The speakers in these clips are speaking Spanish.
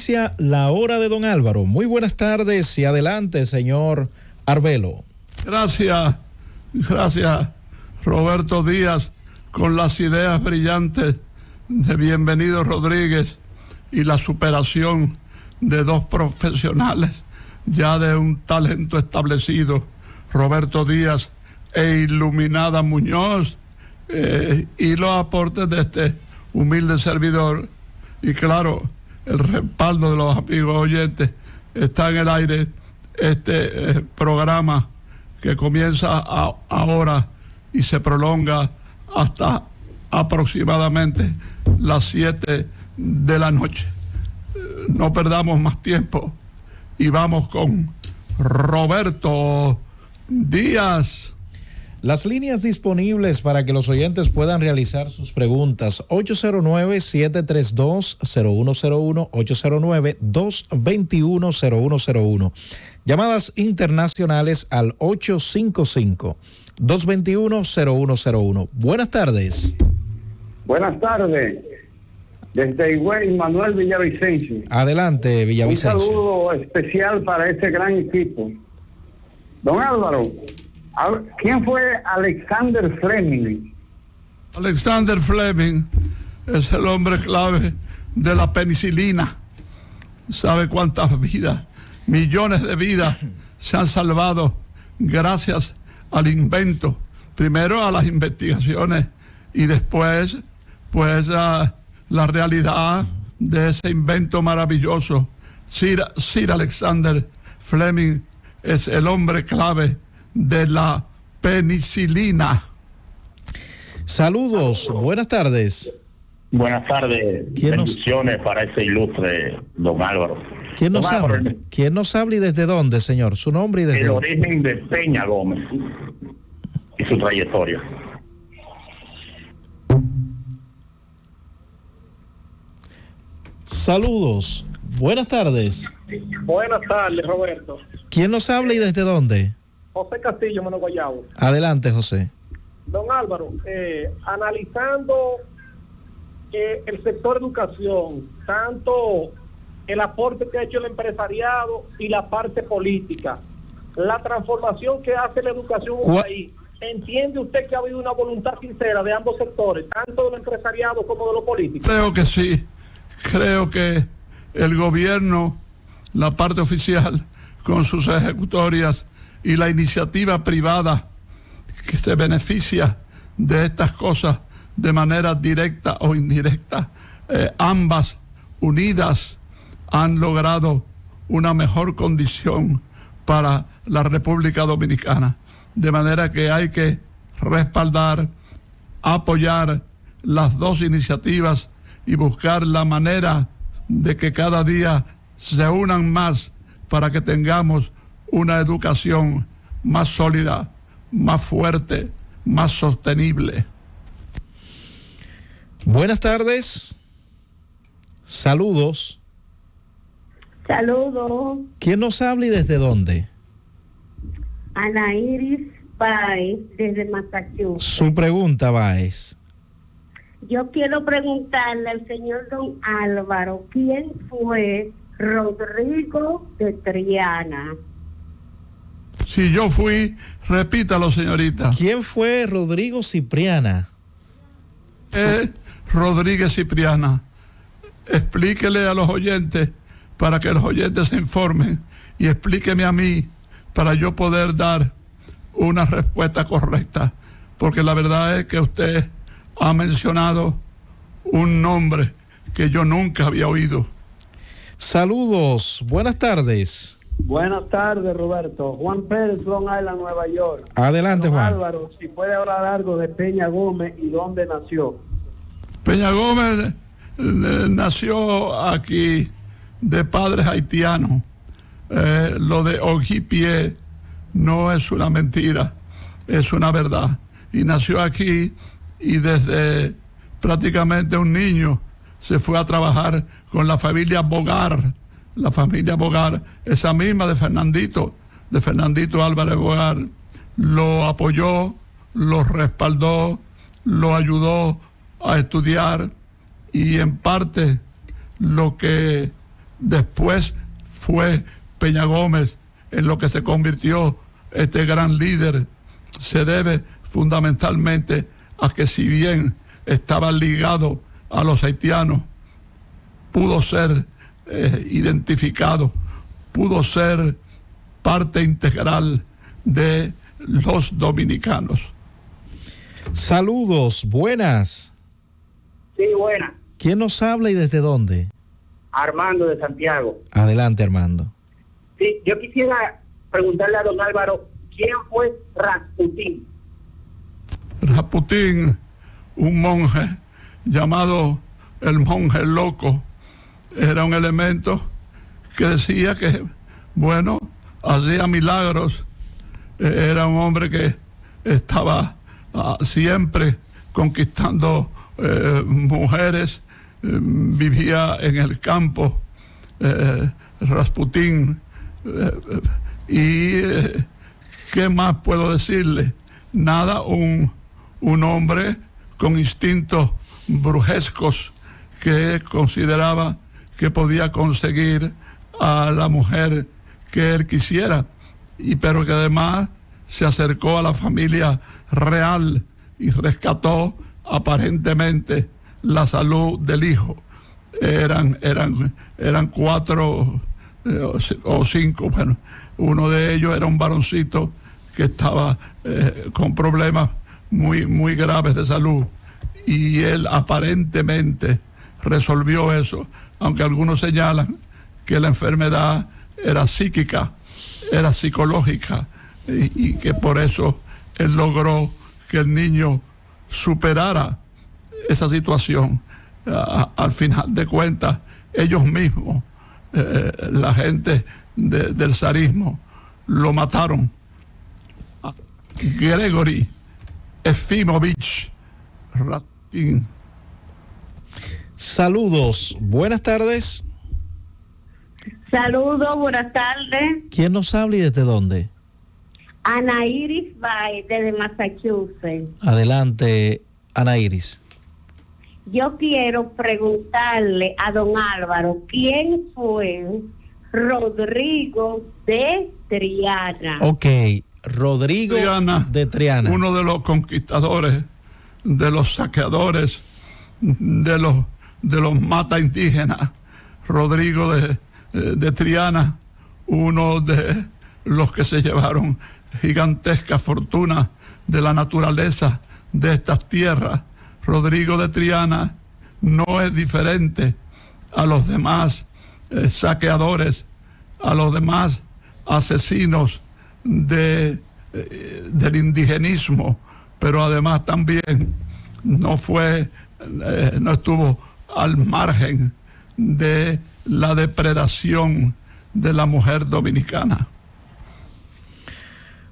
Inicia la hora de don Álvaro. Muy buenas tardes y adelante, señor Arbelo. Gracias Roberto Díaz, con las ideas brillantes de Bienvenido Rodríguez y la superación de dos profesionales ya de un talento establecido, Roberto Díaz e Iluminada Muñoz, y los aportes de este humilde servidor, y claro, el respaldo de los amigos oyentes. Está en el aire este programa que comienza ahora y se prolonga hasta aproximadamente las 7 de la noche. No perdamos más tiempo y vamos con Roberto Díaz. Las líneas disponibles para que los oyentes puedan realizar sus preguntas: 809-732-0101, 809-221-0101. Llamadas internacionales al 855-221-0101. Buenas tardes. Buenas tardes. Desde Higüey, Manuel Villavicencio. Adelante, Villavicencio. Un saludo especial para ese gran equipo. Don Álvaro, ¿quién fue Alexander Fleming? Alexander Fleming es el hombre clave de la penicilina. ¿Sabe cuántas vidas? Millones de vidas se han salvado gracias al invento. Primero a las investigaciones y después, pues, a la realidad de ese invento maravilloso. Sir Alexander Fleming es el hombre clave de la penicilina. Saludos, buenas tardes. Buenas tardes, bendiciones para ese ilustre don Álvaro. ¿Quién nos habla? ¿Quién nos habla y desde dónde, señor? Su nombre y desde el dónde. Origen de Peña Gómez y su trayectoria. Saludos, buenas tardes. Buenas tardes, Roberto. ¿Quién nos habla y desde dónde? José Castillo, Mano Guayabo. Adelante, José. Don Álvaro, analizando el sector educación, tanto el aporte que ha hecho el empresariado y la parte política, la transformación que hace la educación en un país, ¿entiende usted que ha habido una voluntad sincera de ambos sectores, tanto del empresariado como de los políticos? Creo que sí. Creo que el gobierno, la parte oficial, con sus ejecutorias, y la iniciativa privada que se beneficia de estas cosas de manera directa o indirecta, ambas unidas han logrado una mejor condición para la República Dominicana. De manera que hay que respaldar, apoyar las dos iniciativas y buscar la manera de que cada día se unan más para que tengamos una educación más sólida, más fuerte, más sostenible. Buenas tardes. Saludos. Saludos. ¿Quién nos habla y desde dónde? Ana Iris Baez, desde Massachusetts. Su pregunta, Baez. Yo quiero preguntarle al señor don Álvaro, ¿quién fue Rodrigo de Triana? Si yo fui, repítalo, señorita. ¿Quién fue Rodrigo Cipriana? Rodríguez Cipriana. Explíquele a los oyentes para que los oyentes se informen y explíqueme a mí para yo poder dar una respuesta correcta, porque la verdad es que usted ha mencionado un nombre que yo nunca había oído. Saludos, buenas tardes. Buenas tardes, Roberto. Juan Pérez, Long Island, Nueva York. Adelante, Juan. Álvaro, si puede hablar algo de Peña Gómez y dónde nació. Peña Gómez nació aquí de padres haitianos. Lo de Oguipie no es una mentira, es una verdad. Y nació aquí y desde prácticamente un niño se fue a trabajar con la familia Bogar. La familia Bogar, esa misma de Fernandito Álvarez Bogar, lo apoyó, lo respaldó, lo ayudó a estudiar y en parte lo que después fue Peña Gómez en lo que se convirtió este gran líder, se debe fundamentalmente a que, si bien estaba ligado a los haitianos, pudo ser identificado, pudo ser parte integral de los dominicanos. Saludos, buenas. Sí, buenas. ¿Quién nos habla y desde dónde? Armando de Santiago. Adelante, Armando. Sí, yo quisiera preguntarle a don Álvaro, ¿quién fue Rasputín? Rasputín, un monje llamado el monje loco, era un elemento que decía que, bueno, hacía milagros, era un hombre que estaba siempre conquistando mujeres, vivía en el campo, Rasputín, y ¿qué más puedo decirle? Nada, un hombre con instintos brujescos que consideraba que podía conseguir a la mujer que él quisiera, pero que además se acercó a la familia real y rescató aparentemente la salud del hijo. Eran 4 o 5, bueno, uno de ellos era un varoncito que estaba con problemas muy graves de salud, y él aparentemente resolvió eso, aunque algunos señalan que la enfermedad era psíquica, era psicológica, y que por eso él logró que el niño superara esa situación. Al final de cuentas, ellos mismos, la gente del zarismo, lo mataron. Gregory Efimovich Rasputín. Saludos, buenas tardes. Saludos, buenas tardes. ¿Quién nos habla y desde dónde? Ana Iris Bay, desde Massachusetts. Adelante, Ana Iris. Yo quiero preguntarle a don Álvaro, ¿quién fue Rodrigo de Triana? Ok, Rodrigo de Triana. Uno de los conquistadores, de los saqueadores, de los mata indígenas. Rodrigo de Triana, uno de los que se llevaron gigantesca fortuna de la naturaleza de estas tierras. Rodrigo de Triana no es diferente a los demás saqueadores, a los demás asesinos del indigenismo, pero además también no estuvo al margen de la depredación de la mujer dominicana.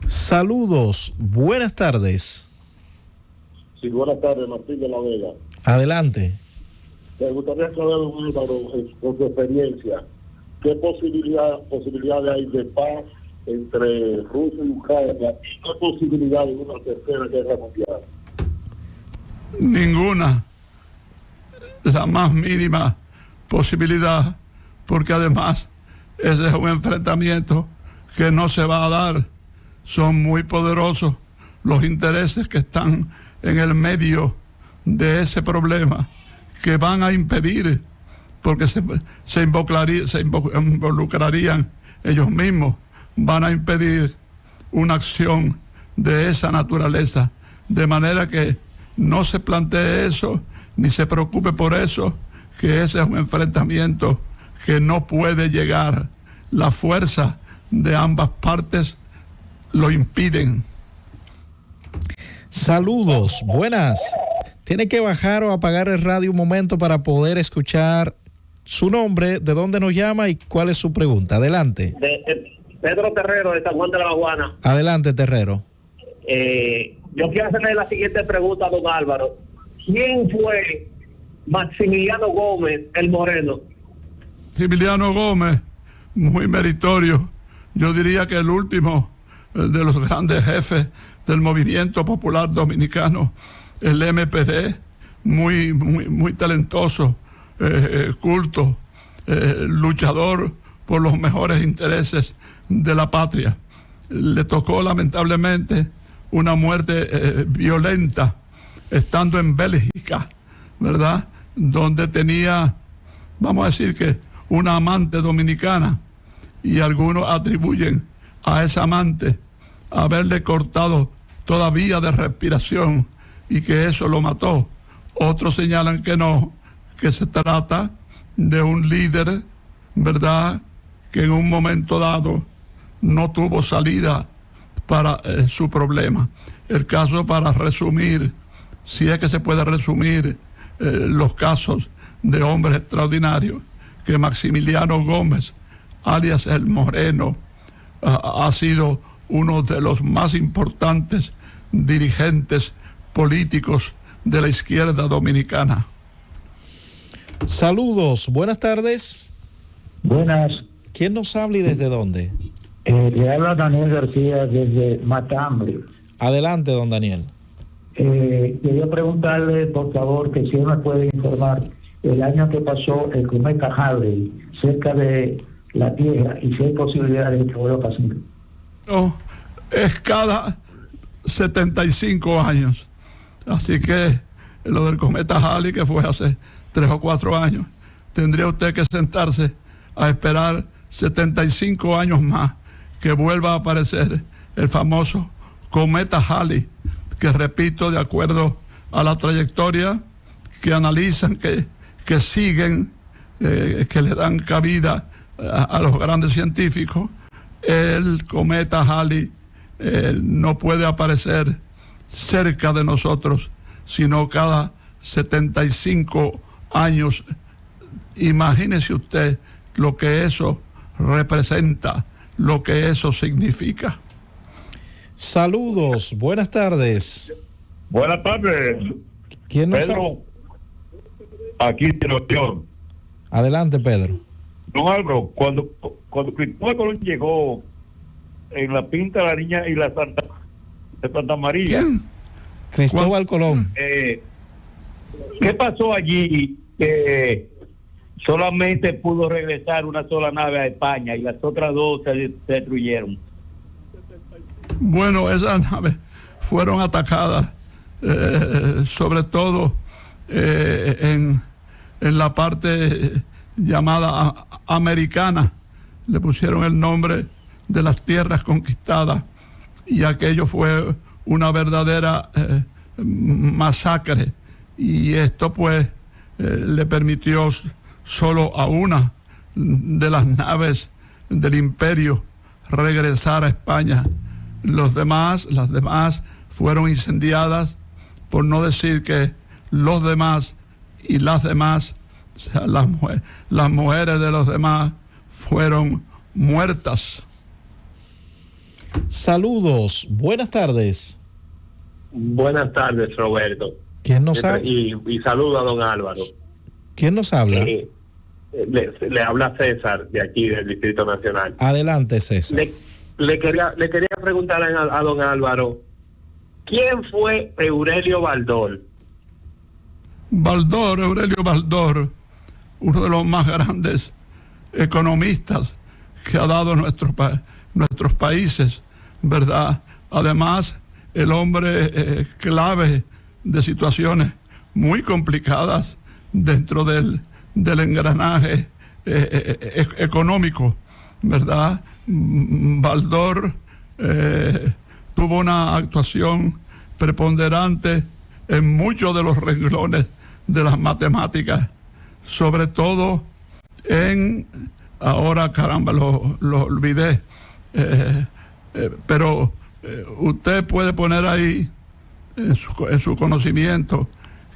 Saludos, buenas tardes. Sí, buenas tardes, Martín de la Vega. Adelante. Me gustaría saber, con su experiencia, ¿qué posibilidades hay de paz entre Rusia y Ucrania? ¿Y qué posibilidad de una tercera guerra mundial? Ninguna, la más mínima posibilidad, porque además ese es un enfrentamiento que no se va a dar. Son muy poderosos los intereses que están en el medio de ese problema, que van a impedir, porque se involucrarían ellos mismos, van a impedir una acción de esa naturaleza, de manera que no se plantee eso, ni se preocupe por eso, que ese es un enfrentamiento que no puede llegar. La fuerza de ambas partes lo impiden. Saludos, buenas. Tiene que bajar o apagar el radio un momento para poder escuchar su nombre, de dónde nos llama y cuál es su pregunta. Adelante. Pedro Terrero, de San Juan de la Maguana. Adelante, Terrero. Yo quiero hacerle la siguiente pregunta a don Álvaro. ¿Quién fue Maximiliano Gómez, el Moreno? Maximiliano Gómez, muy meritorio. Yo diría que el último de los grandes jefes del movimiento popular dominicano, el MPD, muy talentoso, culto, luchador por los mejores intereses de la patria. Le tocó lamentablemente una muerte violenta estando en Bélgica, ¿verdad? Donde tenía, vamos a decir que una amante dominicana, y algunos atribuyen a esa amante haberle cortado toda vía de respiración y que eso lo mató. Otros señalan que no, que se trata de un líder, ¿verdad?, que en un momento dado no tuvo salida para su problema. El caso, para resumir, si es que se puede resumir los casos de hombres extraordinarios, que Maximiliano Gómez, alias El Moreno, ha sido uno de los más importantes dirigentes políticos de la izquierda dominicana. Saludos, buenas tardes. Buenas. ¿Quién nos habla y desde dónde? Le habla Daniel García desde Matambre. Adelante, don Daniel. Quería preguntarle, por favor, que si él me puede informar el año que pasó el cometa Halley cerca de la Tierra y si hay posibilidades de que vuelva a pasar. No, es cada 75 años. Así que lo del cometa Halley, que fue hace 3 o 4 años, tendría usted que sentarse a esperar 75 años más que vuelva a aparecer el famoso cometa Halley, que, repito, de acuerdo a la trayectoria que analizan, que siguen, que le dan cabida a los grandes científicos, el cometa Halley no puede aparecer cerca de nosotros, sino cada 75 años. Imagínese usted lo que eso representa, lo que eso significa. Saludos, buenas tardes. Buenas tardes. ¿Quién nos Pedro, aquí de Nueva York. Adelante, Pedro. Don Álvaro, cuando Cristóbal Colón llegó en la Pinta de la Niña y la Santa María. ¿Quién? Cristóbal Colón. ¿Qué pasó allí? Que solamente pudo regresar una sola nave a España y las otras dos se destruyeron. Bueno, esas naves fueron atacadas, sobre todo en la parte llamada americana. Le pusieron el nombre de las tierras conquistadas y aquello fue una verdadera masacre. Y esto pues le permitió solo a una de las naves del imperio regresar a España. Las demás fueron incendiadas, por no decir que los demás y las demás, o sea, las mujeres de los demás fueron muertas. Saludos, buenas tardes. Buenas tardes, Roberto. ¿Quién nos habla? Y saludo a don Álvaro. ¿Quién nos habla? Le habla César, de aquí, del Distrito Nacional. Adelante, César. Le quería preguntar a don Álvaro, ¿quién fue Aurelio Baldor? Aurelio Baldor, uno de los más grandes economistas que ha dado nuestros países, ¿verdad? Además, el hombre clave de situaciones muy complicadas dentro del engranaje económico, ¿verdad? Baldor tuvo una actuación preponderante en muchos de los renglones de las matemáticas, sobre todo ahora caramba, lo olvidé, pero usted puede poner ahí en su conocimiento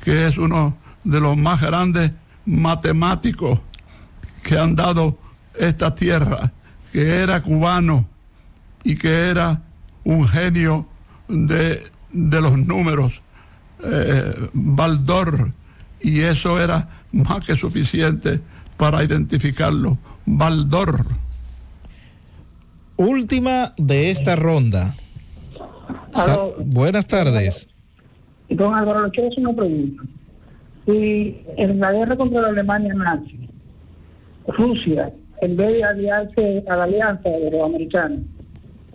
que es uno de los más grandes matemáticos que han dado esta tierra, que era cubano y que era un genio de los números, Baldor, y eso era más que suficiente para identificarlo. Baldor. Última de esta ronda. Buenas tardes. Don Álvaro, le quiero hacer una pregunta. Si en la guerra contra la Alemania nazi, Rusia, en vez de aliarse a la alianza de los americanos,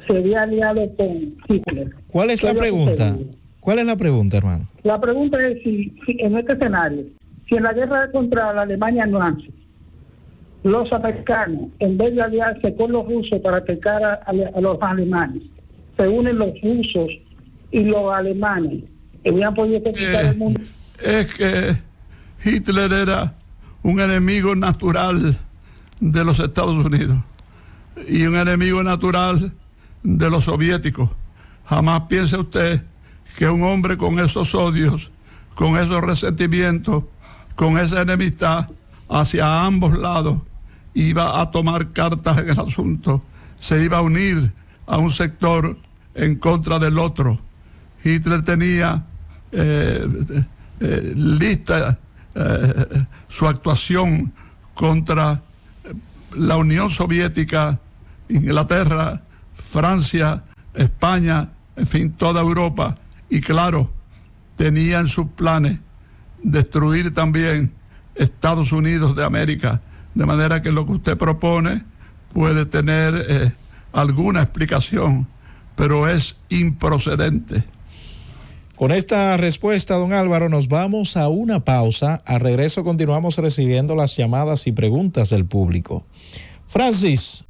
se había aliado con Hitler. ¿Cuál es la pregunta? ¿Cuál es la pregunta, hermano? La pregunta es si en este escenario, si en la guerra contra la Alemania nazi, los americanos, en vez de aliarse con los rusos para atacar a los alemanes, se unen los rusos y los alemanes, habían podido conquistar el mundo. Es que Hitler era un enemigo natural de los Estados Unidos y un enemigo natural de los soviéticos. Jamás piense usted que un hombre con esos odios, con esos resentimientos, con esa enemistad hacia ambos lados, iba a tomar cartas en el asunto, se iba a unir a un sector en contra del otro. Hitler tenía lista su actuación contra la Unión Soviética, Inglaterra, Francia, España, en fin, toda Europa, y claro, tenía en sus planes destruir también Estados Unidos de América, de manera que lo que usted propone puede tener alguna explicación, pero es improcedente. Con esta respuesta, don Álvaro, nos vamos a una pausa. Al regreso continuamos recibiendo las llamadas y preguntas del público. Francis,